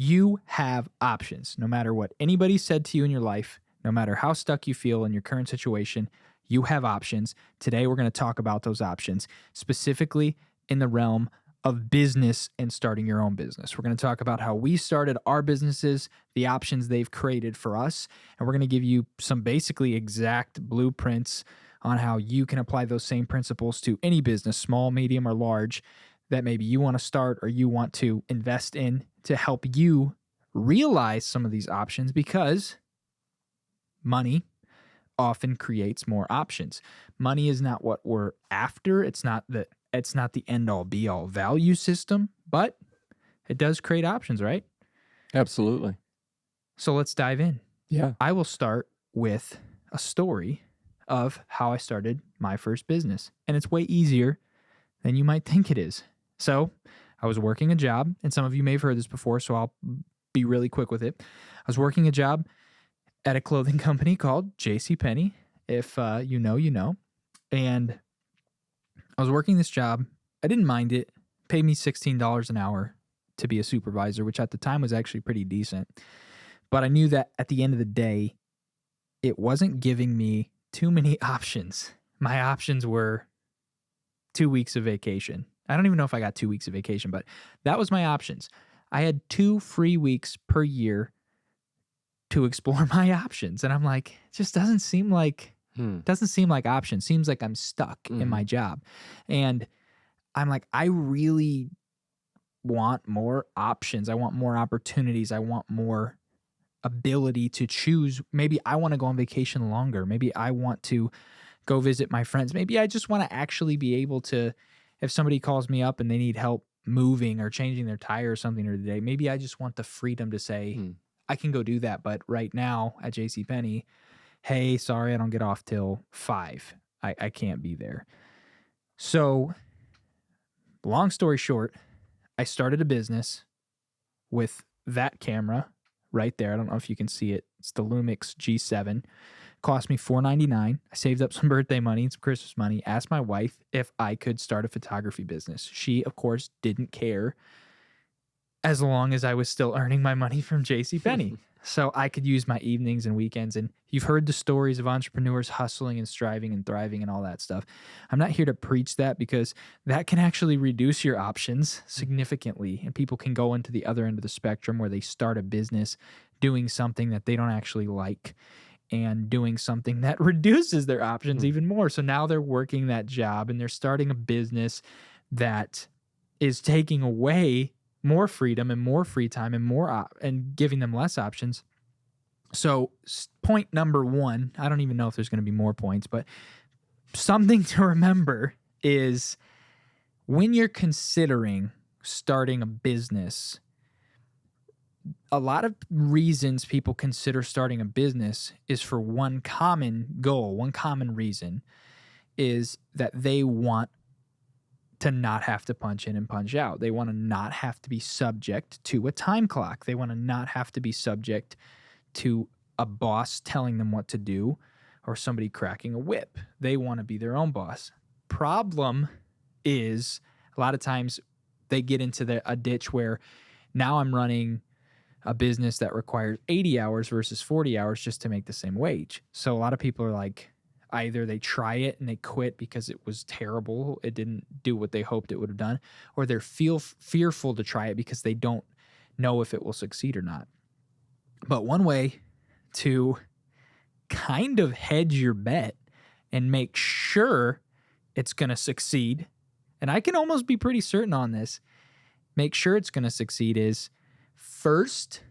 You have options. No matter what anybody said to you in your life, no matter how stuck you feel in your current situation, you have options. Today, we're going to talk about those options, specifically in the realm of business and starting your own business. We're going to talk about how we started our businesses, the options they've created for us, and we're going to give you some basically exact blueprints on how you can apply those same principles to any business, small, medium, or large, that maybe you want to start or you want to invest in to help you realize some of these options, because money often creates more options. Money is not what we're after. It's not the end all be all value system, but it does create options, right? Absolutely. So let's dive in. Yeah. I will start with a story of how I started my first business, and it's way easier than you might think it is. So I was working a job, and some of you may have heard this before, so I'll be really quick with it. I was working a job at a clothing company called JCPenney. If you know, you know. And I was working this job. I didn't mind it. Paid me $16 an hour to be a supervisor, which at the time was actually pretty decent. But I knew that at the end of the day, it wasn't giving me too many options. My options were 2 weeks of vacation. I don't even know if I got 2 weeks of vacation, but that was my options. I had 2 free weeks per year to explore my options. And I'm like, it just doesn't seem like options. Seems like I'm stuck in my job. And I'm like, I really want more options. I want more opportunities. I want more ability to choose. Maybe I want to go on vacation longer. Maybe I want to go visit my friends. Maybe I just want to actually be able to, if somebody calls me up and they need help moving or changing their tire or something or the day, maybe I just want the freedom to say, I can go do that. But right now at JCPenney, hey, sorry, I don't get off till 5. I can't be there. So long story short, I started a business with that camera right there. I don't know if you can see it. It's the Lumix G7. Cost me $4.99. I saved up some birthday money and some Christmas money. Asked my wife if I could start a photography business. She, of course, didn't care as long as I was still earning my money from JCPenney. So I could use my evenings and weekends. And you've heard the stories of entrepreneurs hustling and striving and thriving and all that stuff. I'm not here to preach that, because that can actually reduce your options significantly. And people can go into the other end of the spectrum where they start a business doing something that they don't actually like and doing something that reduces their options even more. So now they're working that job and they're starting a business that is taking away more freedom and more free time and and giving them less options. So point number 1, I don't even know if there's going to be more points, but something to remember is when you're considering starting a business, a lot of reasons people consider starting a business is for one common goal. One common reason is that they want to not have to punch in and punch out. They want to not have to be subject to a time clock. They want to not have to be subject to a boss telling them what to do or somebody cracking a whip. They want to be their own boss. Problem is, a lot of times they get into a ditch where now I'm running a business that requires 80 hours versus 40 hours just to make the same wage. So a lot of people are like, either they try it and they quit because it was terrible, it didn't do what they hoped it would have done, or they're fearful to try it because they don't know if it will succeed or not. But one way to kind of hedge your bet and make sure it's going to succeed, and I can almost be pretty certain on this, make sure it's going to succeed, is first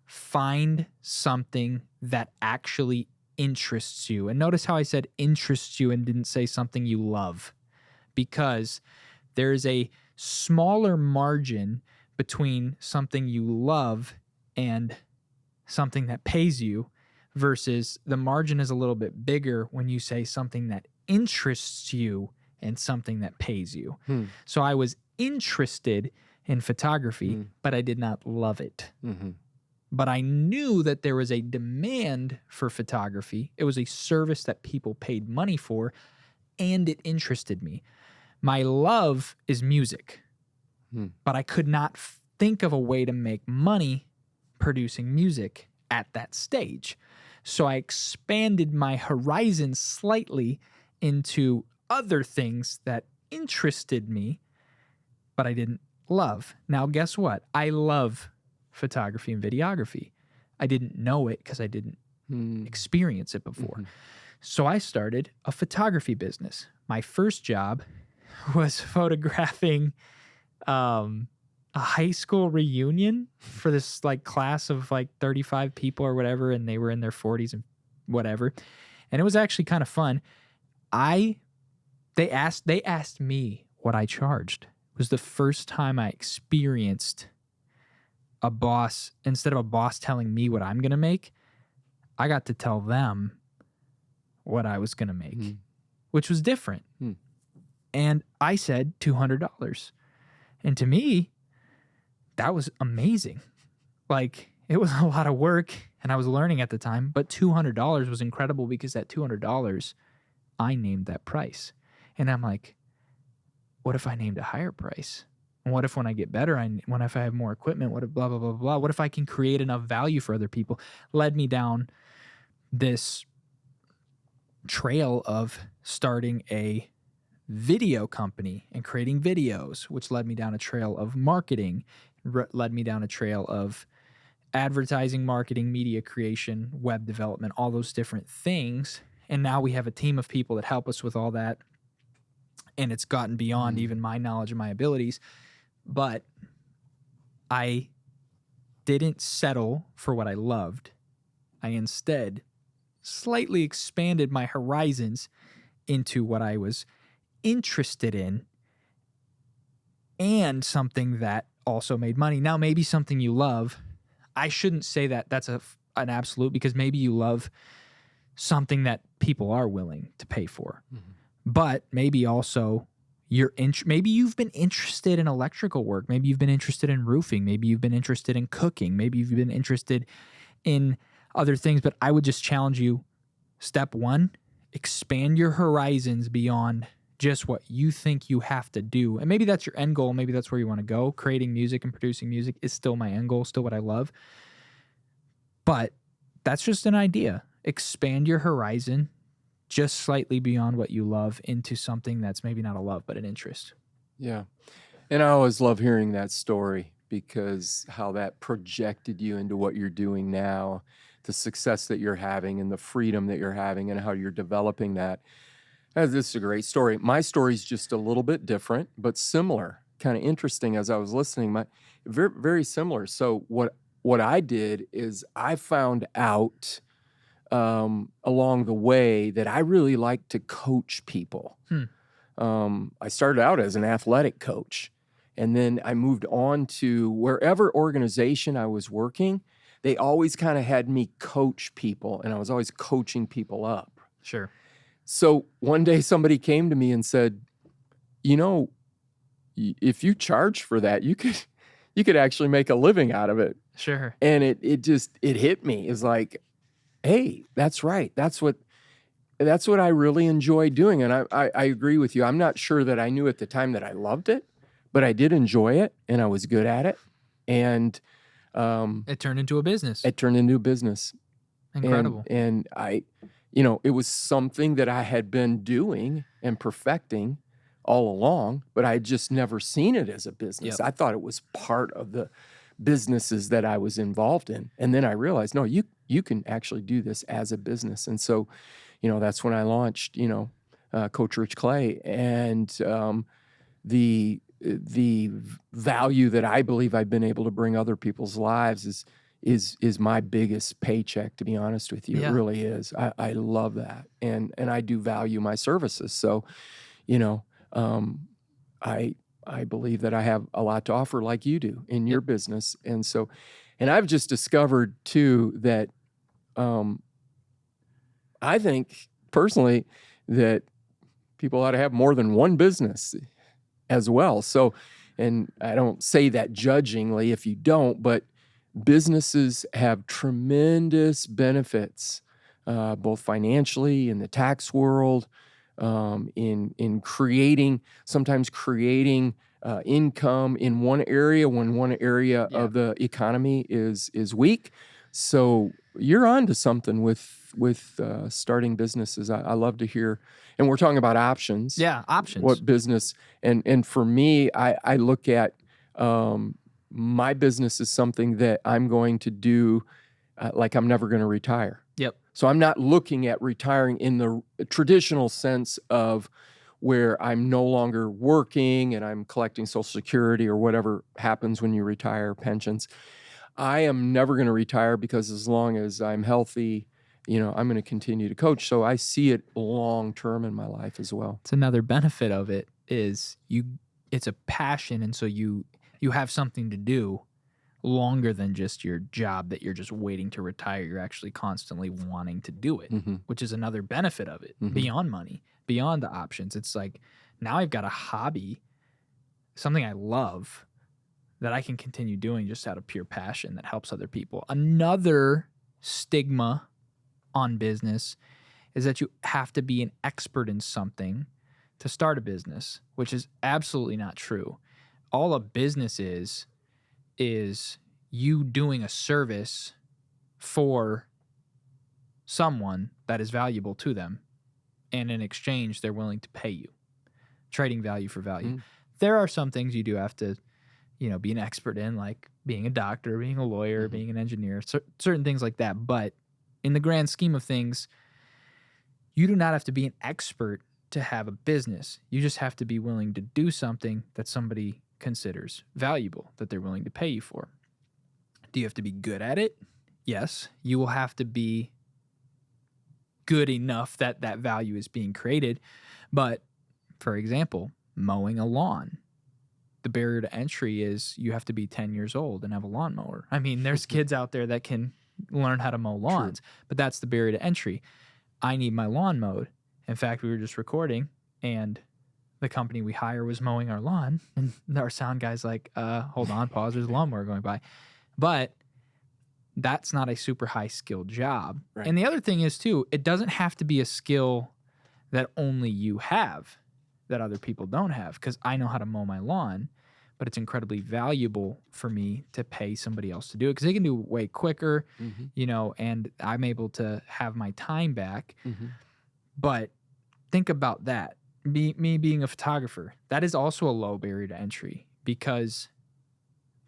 find something that actually interests you. And notice how I said interests you and didn't say something you love, because there is a smaller margin between something you love and something that pays you, versus the margin is a little bit bigger when you say something that interests you and something that pays you. So I was interested in photography, but I did not love it. But I knew that there was a demand for photography. It was a service that people paid money for, and it interested me. My love is music, but I could not think of a way to make money producing music at that stage. So I expanded my horizons slightly into other things that interested me, but I didn't love. Now, guess what? I love photography and videography. I didn't know it because I didn't experience it before. So I started a photography business. My first job was photographing a high school reunion for this like class of like 35 people or whatever, and they were in their 40s and whatever. And it was actually kind of fun. They asked me what I charged. It was the first time I experienced a boss, instead of a boss telling me what I'm going to make, I got to tell them what I was going to make, which was different. And I said $200. And to me, that was amazing. Like, it was a lot of work and I was learning at the time, but $200 was incredible because at $200, I named that price. And I'm like, what if I named a higher price? And what if when I get better, what if I have more equipment? What if blah, blah, blah, blah? What if I can create enough value for other people? Led me down this trail of starting a video company and creating videos, which led me down a trail of marketing, led me down a trail of advertising, marketing, media creation, web development, all those different things. And now we have a team of people that help us with all that. And it's gotten beyond even my knowledge and my abilities. But I didn't settle for what I loved. I instead slightly expanded my horizons into what I was interested in and something that also made money. Now, maybe something you love, I shouldn't say that that's an absolute, because maybe you love something that people are willing to pay for. But maybe also maybe you've been interested in electrical work. Maybe you've been interested in roofing. Maybe you've been interested in cooking. Maybe you've been interested in other things. But I would just challenge you, step one, expand your horizons beyond just what you think you have to do. And maybe that's your end goal. Maybe that's where you want to go. Creating music and producing music is still my end goal, still what I love. But that's just an idea. Expand your horizon just slightly beyond what you love into something that's maybe not a love, but an interest. Yeah. And I always love hearing that story, because how that projected you into what you're doing now, the success that you're having and the freedom that you're having and how you're developing that. This is a great story. My story's just a little bit different, but similar, kind of interesting as I was listening. Very, very similar. So what I did is I found out along the way that I really like to coach people. I started out as an athletic coach, and then I moved on to wherever organization I was working. They always kind of had me coach people, and I was always coaching people up. Sure. So one day somebody came to me and said, you know, if you charge for that, you could actually make a living out of it. Sure. And it hit me. It's like, hey, that's right. That's what I really enjoy doing. And I agree with you. I'm not sure that I knew at the time that I loved it, but I did enjoy it and I was good at it. And it turned into a business. Incredible. And it was something that I had been doing and perfecting all along, but I had just never seen it as a business. Yep. I thought it was part of the businesses that I was involved in. And then I realized, no, you can actually do this as a business. And so, that's when I launched, Coach Rich Clay. And the value that I believe I've been able to bring other people's lives is my biggest paycheck, to be honest with you. Yeah. It really is. I love that. And I do value my services. So, I believe that I have a lot to offer like you do in your business. And so, and I've just discovered too that I think personally that people ought to have more than one business as well. So, and I don't say that judgingly if you don't, but businesses have tremendous benefits, both financially in the tax world, in sometimes creating income in one area when one area Yeah. of the economy is weak. So you're on to something with starting businesses. I love to hear, and we're talking about options. Yeah, options. What business? And for me, I look at my business as something that I'm going to do, like I'm never going to retire. Yep. So I'm not looking at retiring in the traditional sense of where I'm no longer working and I'm collecting Social Security or whatever happens when you retire, pensions. I am never going to retire because as long as I'm healthy, I'm going to continue to coach. So I see it long term in my life as well. It's another benefit of it is it's a passion, and so you have something to do longer than just your job that you're just waiting to retire. You're actually constantly wanting to do it, Mm-hmm. which is another benefit of it, Mhm. beyond money, beyond the options. It's like now I've got a hobby, something I love that I can continue doing just out of pure passion that helps other people. Another stigma on business is that you have to be an expert in something to start a business, which is absolutely not true. All a business is you doing a service for someone that is valuable to them, and in exchange they're willing to pay you, trading value for value. Mm. There are some things you do have to be an expert in, like being a doctor, being a lawyer, Mhm. being an engineer, certain things like that. But in the grand scheme of things, you do not have to be an expert to have a business. You just have to be willing to do something that somebody considers valuable, that they're willing to pay you for. Do you have to be good at it? Yes. You will have to be good enough that that value is being created. But for example, mowing a lawn, the barrier to entry is you have to be 10 years old and have a lawnmower. I mean, there's kids out there that can learn how to mow lawns, but that's the barrier to entry. I need my lawn mowed. In fact, we were just recording and the company we hire was mowing our lawn, and our sound guy's like, hold on, pause, there's a lawnmower going by. But that's not a super high skilled job. Right. And the other thing is too, it doesn't have to be a skill that only you have that other people don't have, because I know how to mow my lawn, but it's incredibly valuable for me to pay somebody else to do it because they can do it way quicker, Mhm. and I'm able to have my time back. Mhm. But think about that. Me being a photographer, that is also a low barrier to entry because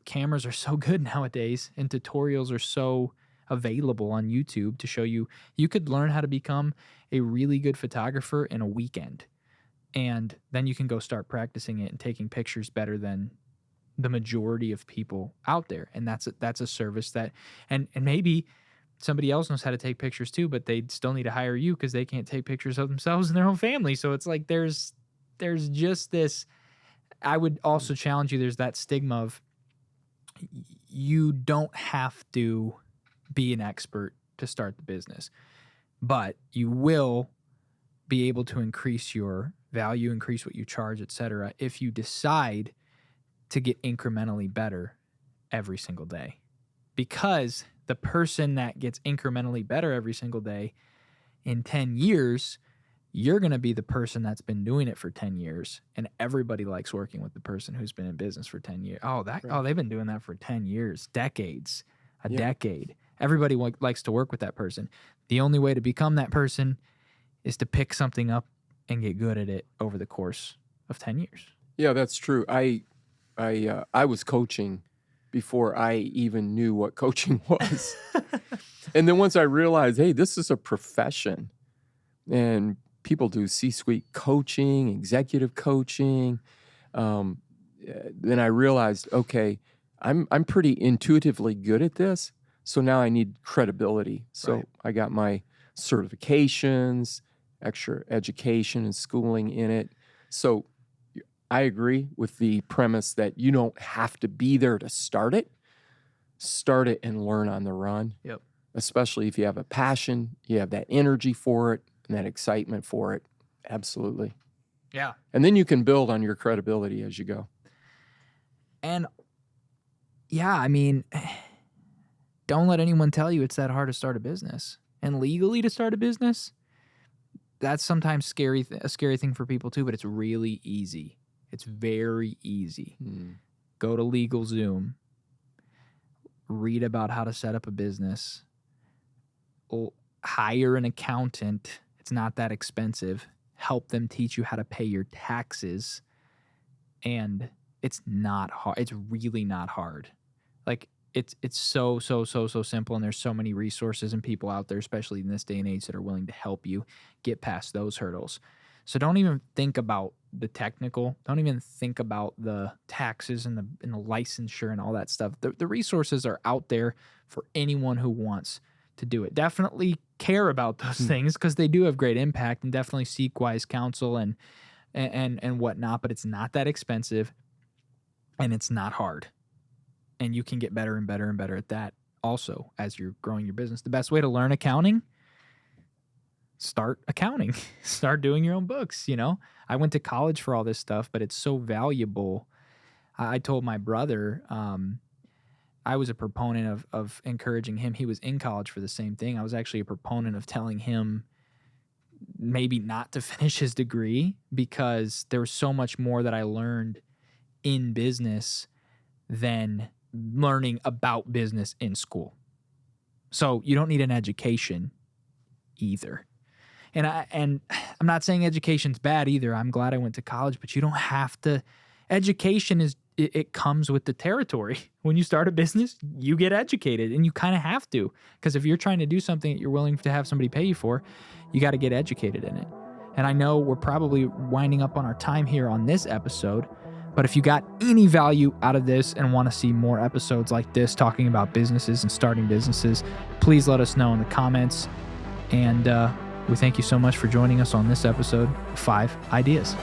cameras are so good nowadays and tutorials are so available on YouTube to show you. You could learn how to become a really good photographer in a weekend, and then you can go start practicing it and taking pictures better than the majority of people out there. And that's a service that, and maybe somebody else knows how to take pictures too, but they still need to hire you because they can't take pictures of themselves and their own family. So it's like there's just this. I would also challenge you. There's that stigma of you don't have to be an expert to start the business, but you will be able to increase your value, increase what you charge, etc., if you decide to get incrementally better every single day. Because the person that gets incrementally better every single day, in 10 years, you're going to be the person that's been doing it for 10 years. And everybody likes working with the person who's been in business for 10 years. Oh, they've been doing that for 10 years, decades, a decade. Everybody likes to work with that person. The only way to become that person is to pick something up and get good at it over the course of 10 years. Yeah, that's true. I was coaching before I even knew what coaching was. And then once I realized, hey, this is a profession and people do C-suite coaching, executive coaching. Then I realized, okay, I'm pretty intuitively good at this. So now I need credibility. So Right. I got my certifications, extra education and schooling in it. So I agree with the premise that you don't have to be there to start it. Start it and learn on the run. Yep. Especially if you have a passion, you have that energy for it and that excitement for it. Absolutely. Yeah. And then you can build on your credibility as you go. And yeah, I mean, don't let anyone tell you it's that hard to start a business. And legally to start a business, that's sometimes a scary thing for people too, but it's really easy. It's very easy. Hmm. Go to LegalZoom, read about how to set up a business, hire an accountant. It's not that expensive. Help them teach you how to pay your taxes. And it's not hard. It's really not hard. Like it's so simple, and there's so many resources and people out there, especially in this day and age, that are willing to help you get past those hurdles. So don't even think about the technical. Don't even think about the taxes and the licensure and all that stuff. The resources are out there for anyone who wants to do it. Definitely care about those things, because they do have great impact, and definitely seek wise counsel and whatnot. But it's not that expensive, and it's not hard, and you can get better and better and better at that. Also, as you're growing your business, the best way to learn accounting: start accounting, start doing your own books. I went to college for all this stuff, but it's so valuable. I told my brother, I was a proponent of encouraging him. He was in college for the same thing. I was actually a proponent of telling him maybe not to finish his degree, because there was so much more that I learned in business than learning about business in school. So you don't need an education either. And I'm not saying education's bad either. I'm glad I went to college, but you don't have to. Education it comes with the territory. When you start a business, you get educated, and you kind of have to, because if you're trying to do something that you're willing to have somebody pay you for, you got to get educated in it. And I know we're probably winding up on our time here on this episode, but if you got any value out of this and want to see more episodes like this talking about businesses and starting businesses, please let us know in the comments. And we thank you so much for joining us on this episode of 5 Ideas.